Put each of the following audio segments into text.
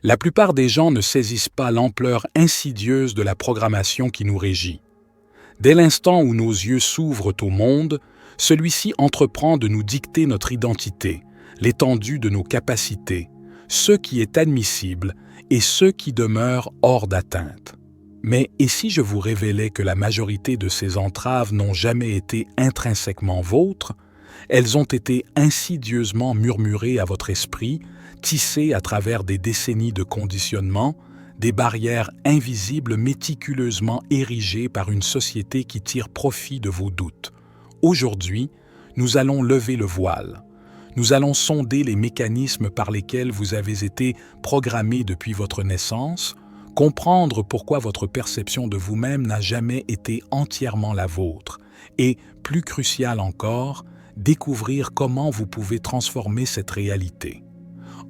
La plupart des gens ne saisissent pas l'ampleur insidieuse de la programmation qui nous régit. Dès l'instant où nos yeux s'ouvrent au monde, celui-ci entreprend de nous dicter notre identité, l'étendue de nos capacités, ce qui est admissible et ce qui demeure hors d'atteinte. Mais et si je vous révélais que la majorité de ces entraves n'ont jamais été intrinsèquement vôtres, elles ont été insidieusement murmurées à votre esprit, tissées à travers des décennies de conditionnement, des barrières invisibles méticuleusement érigées par une société qui tire profit de vos doutes. Aujourd'hui, nous allons lever le voile. Nous allons sonder les mécanismes par lesquels vous avez été programmé depuis votre naissance, comprendre pourquoi votre perception de vous-même n'a jamais été entièrement la vôtre, et, plus crucial encore, découvrir comment vous pouvez transformer cette réalité.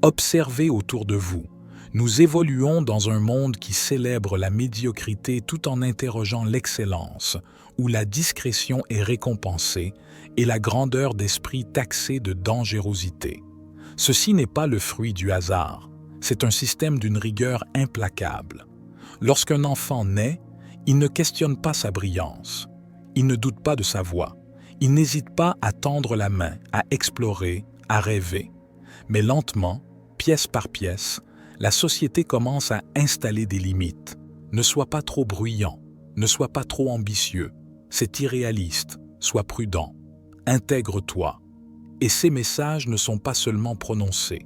Observez autour de vous. Nous évoluons dans un monde qui célèbre la médiocrité tout en interrogeant l'excellence, où la discrétion est récompensée et la grandeur d'esprit taxée de dangerosité. Ceci n'est pas le fruit du hasard, c'est un système d'une rigueur implacable. Lorsqu'un enfant naît, il ne questionne pas sa brillance, il ne doute pas de sa voix, il n'hésite pas à tendre la main, à explorer, à rêver. Mais lentement, pièce par pièce, la société commence à installer des limites. Ne sois pas trop bruyant, ne sois pas trop ambitieux, c'est irréaliste, sois prudent, intègre-toi. Et ces messages ne sont pas seulement prononcés,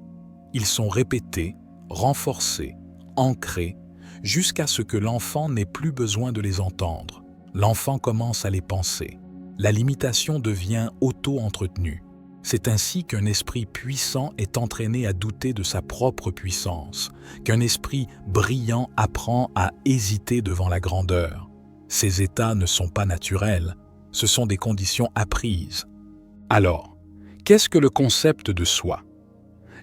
ils sont répétés, renforcés, ancrés, jusqu'à ce que l'enfant n'ait plus besoin de les entendre. L'enfant commence à les penser. La limitation devient auto-entretenue. C'est ainsi qu'un esprit puissant est entraîné à douter de sa propre puissance, qu'un esprit brillant apprend à hésiter devant la grandeur. Ces états ne sont pas naturels, ce sont des conditions apprises. Alors, qu'est-ce que le concept de soi?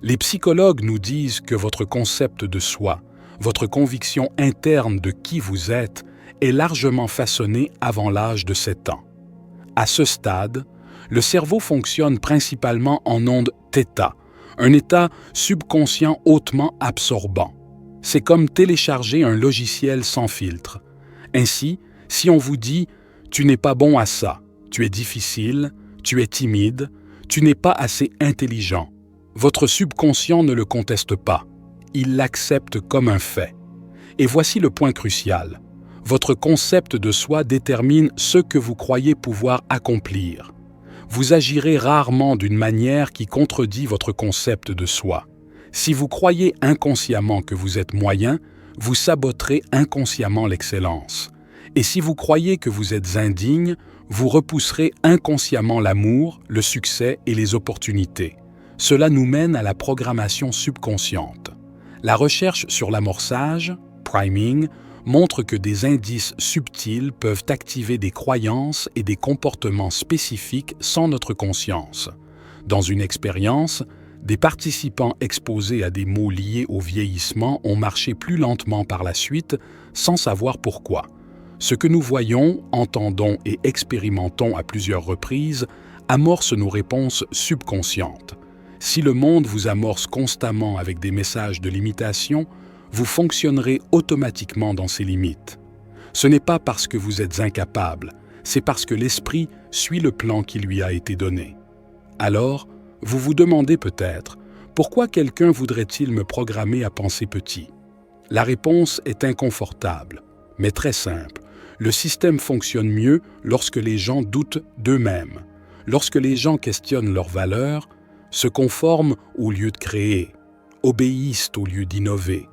Les psychologues nous disent que votre concept de soi, votre conviction interne de qui vous êtes, est largement façonné avant l'âge de 7 ans. À ce stade, le cerveau fonctionne principalement en ondes θ, un état subconscient hautement absorbant. C'est comme télécharger un logiciel sans filtre. Ainsi, si on vous dit « tu n'es pas bon à ça, tu es difficile, tu es timide, tu n'es pas assez intelligent », votre subconscient ne le conteste pas. Il l'accepte comme un fait. Et voici le point crucial. Votre concept de soi détermine ce que vous croyez pouvoir accomplir. Vous agirez rarement d'une manière qui contredit votre concept de soi. Si vous croyez inconsciemment que vous êtes moyen, vous saboterez inconsciemment l'excellence. Et si vous croyez que vous êtes indigne, vous repousserez inconsciemment l'amour, le succès et les opportunités. Cela nous mène à la programmation subconsciente. La recherche sur l'amorçage, priming, montre que des indices subtils peuvent activer des croyances et des comportements spécifiques sans notre conscience. Dans une expérience, des participants exposés à des maux liés au vieillissement ont marché plus lentement par la suite, sans savoir pourquoi. Ce que nous voyons, entendons et expérimentons à plusieurs reprises amorce nos réponses subconscientes. Si le monde vous amorce constamment avec des messages de limitation, vous fonctionnerez automatiquement dans ces limites. Ce n'est pas parce que vous êtes incapable, c'est parce que l'esprit suit le plan qui lui a été donné. Alors, vous vous demandez peut-être, pourquoi quelqu'un voudrait-il me programmer à penser petit? La réponse est inconfortable, mais très simple. Le système fonctionne mieux lorsque les gens doutent d'eux-mêmes, lorsque les gens questionnent leurs valeurs, se conforment au lieu de créer, obéissent au lieu d'innover,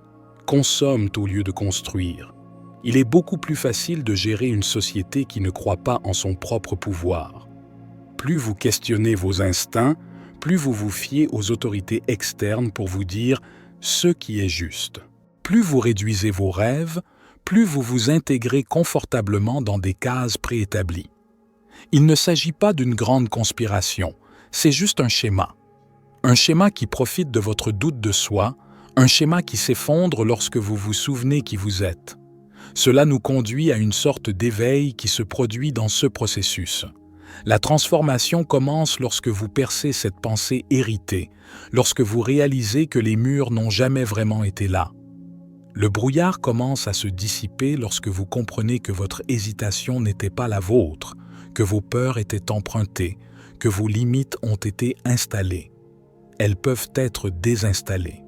consomment au lieu de construire. Il est beaucoup plus facile de gérer une société qui ne croit pas en son propre pouvoir. Plus vous questionnez vos instincts, plus vous vous fiez aux autorités externes pour vous dire ce qui est juste. Plus vous réduisez vos rêves, plus vous vous intégrez confortablement dans des cases préétablies. Il ne s'agit pas d'une grande conspiration, c'est juste un schéma. Un schéma qui profite de votre doute de soi, un schéma qui s'effondre lorsque vous vous souvenez qui vous êtes. Cela nous conduit à une sorte d'éveil qui se produit dans ce processus. La transformation commence lorsque vous percez cette pensée héritée, lorsque vous réalisez que les murs n'ont jamais vraiment été là. Le brouillard commence à se dissiper lorsque vous comprenez que votre hésitation n'était pas la vôtre, que vos peurs étaient empruntées, que vos limites ont été installées. Elles peuvent être désinstallées.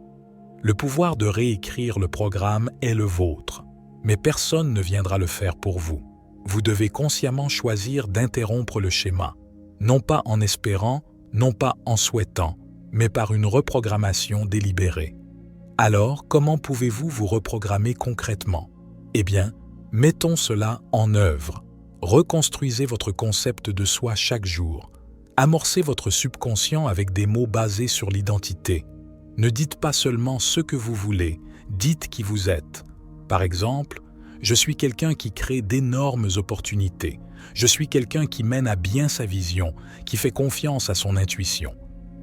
Le pouvoir de réécrire le programme est le vôtre, mais personne ne viendra le faire pour vous. Vous devez consciemment choisir d'interrompre le schéma, non pas en espérant, non pas en souhaitant, mais par une reprogrammation délibérée. Alors, comment pouvez-vous vous reprogrammer concrètement? Eh bien, mettons cela en œuvre. Reconstruisez votre concept de soi chaque jour. Amorcez votre subconscient avec des mots basés sur l'identité. Ne dites pas seulement ce que vous voulez, dites qui vous êtes. Par exemple, je suis quelqu'un qui crée d'énormes opportunités. Je suis quelqu'un qui mène à bien sa vision, qui fait confiance à son intuition.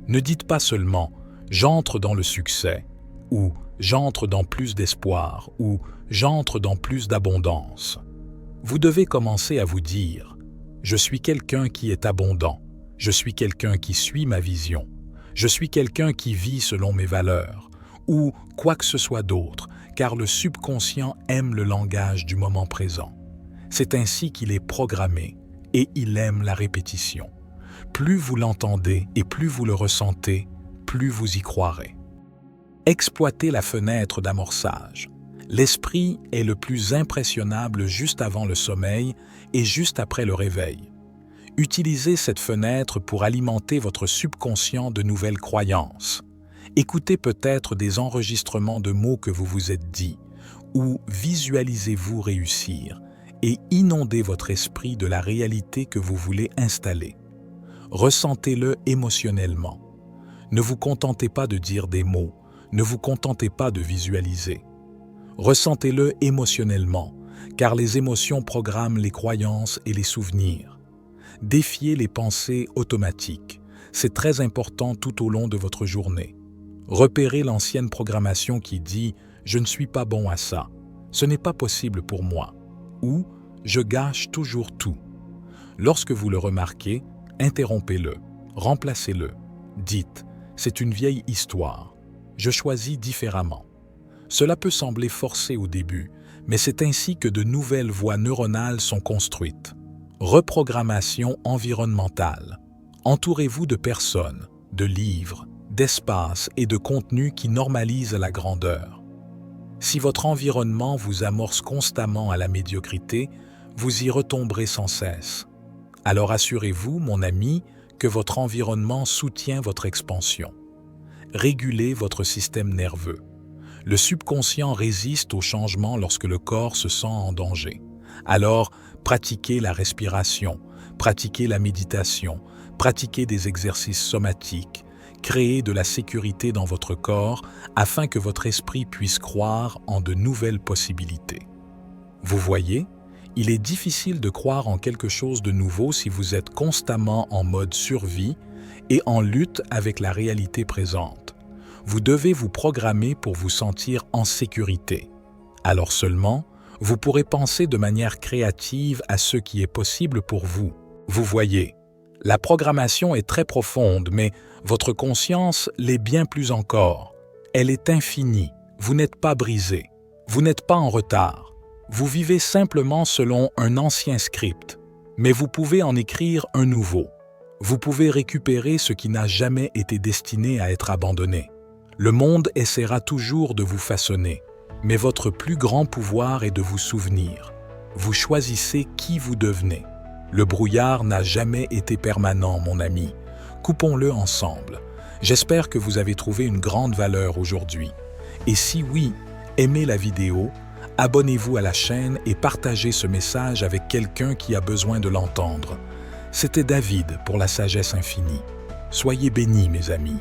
Ne dites pas seulement « j'entre dans le succès » ou « j'entre dans plus d'espoir » ou « j'entre dans plus d'abondance ». Vous devez commencer à vous dire « je suis quelqu'un qui est abondant, je suis quelqu'un qui suit ma vision, je suis quelqu'un qui vit selon mes valeurs » ou quoi que ce soit d'autre, car le subconscient aime le langage du moment présent. C'est ainsi qu'il est programmé et il aime la répétition. Plus vous l'entendez et plus vous le ressentez, plus vous y croirez. Exploitez la fenêtre d'amorçage. L'esprit est le plus impressionnable juste avant le sommeil et juste après le réveil. Utilisez cette fenêtre pour alimenter votre subconscient de nouvelles croyances. Écoutez peut-être des enregistrements de mots que vous vous êtes dit, ou visualisez-vous réussir et inondez votre esprit de la réalité que vous voulez installer. Ressentez-le émotionnellement. Ne vous contentez pas de dire des mots, ne vous contentez pas de visualiser. Ressentez-le émotionnellement, car les émotions programment les croyances et les souvenirs. Défiez les pensées automatiques. C'est très important tout au long de votre journée. Repérez l'ancienne programmation qui dit « je ne suis pas bon à ça »,« ce n'est pas possible pour moi » ou « je gâche toujours tout ». Lorsque vous le remarquez, interrompez-le, remplacez-le. Dites « c'est une vieille histoire, je choisis différemment ». Cela peut sembler forcé au début, mais c'est ainsi que de nouvelles voies neuronales sont construites. Reprogrammation environnementale. Entourez-vous de personnes, de livres, d'espaces et de contenus qui normalisent la grandeur. Si votre environnement vous amorce constamment à la médiocrité, vous y retomberez sans cesse. Alors assurez-vous, mon ami, que votre environnement soutient votre expansion. Régulez votre système nerveux. Le subconscient résiste au changement lorsque le corps se sent en danger. Alors, pratiquez la respiration, pratiquez la méditation, pratiquez des exercices somatiques, créez de la sécurité dans votre corps afin que votre esprit puisse croire en de nouvelles possibilités. Vous voyez, il est difficile de croire en quelque chose de nouveau si vous êtes constamment en mode survie et en lutte avec la réalité présente. Vous devez vous programmer pour vous sentir en sécurité. Alors seulement, vous pourrez penser de manière créative à ce qui est possible pour vous. Vous voyez, la programmation est très profonde, mais votre conscience l'est bien plus encore. Elle est infinie. Vous n'êtes pas brisé. Vous n'êtes pas en retard. Vous vivez simplement selon un ancien script, mais vous pouvez en écrire un nouveau. Vous pouvez récupérer ce qui n'a jamais été destiné à être abandonné. Le monde essaiera toujours de vous façonner, mais votre plus grand pouvoir est de vous souvenir. Vous choisissez qui vous devenez. Le brouillard n'a jamais été permanent, mon ami. Coupons-le ensemble. J'espère que vous avez trouvé une grande valeur aujourd'hui. Et si oui, aimez la vidéo, abonnez-vous à la chaîne et partagez ce message avec quelqu'un qui a besoin de l'entendre. C'était David pour la sagesse infinie. Soyez bénis, mes amis.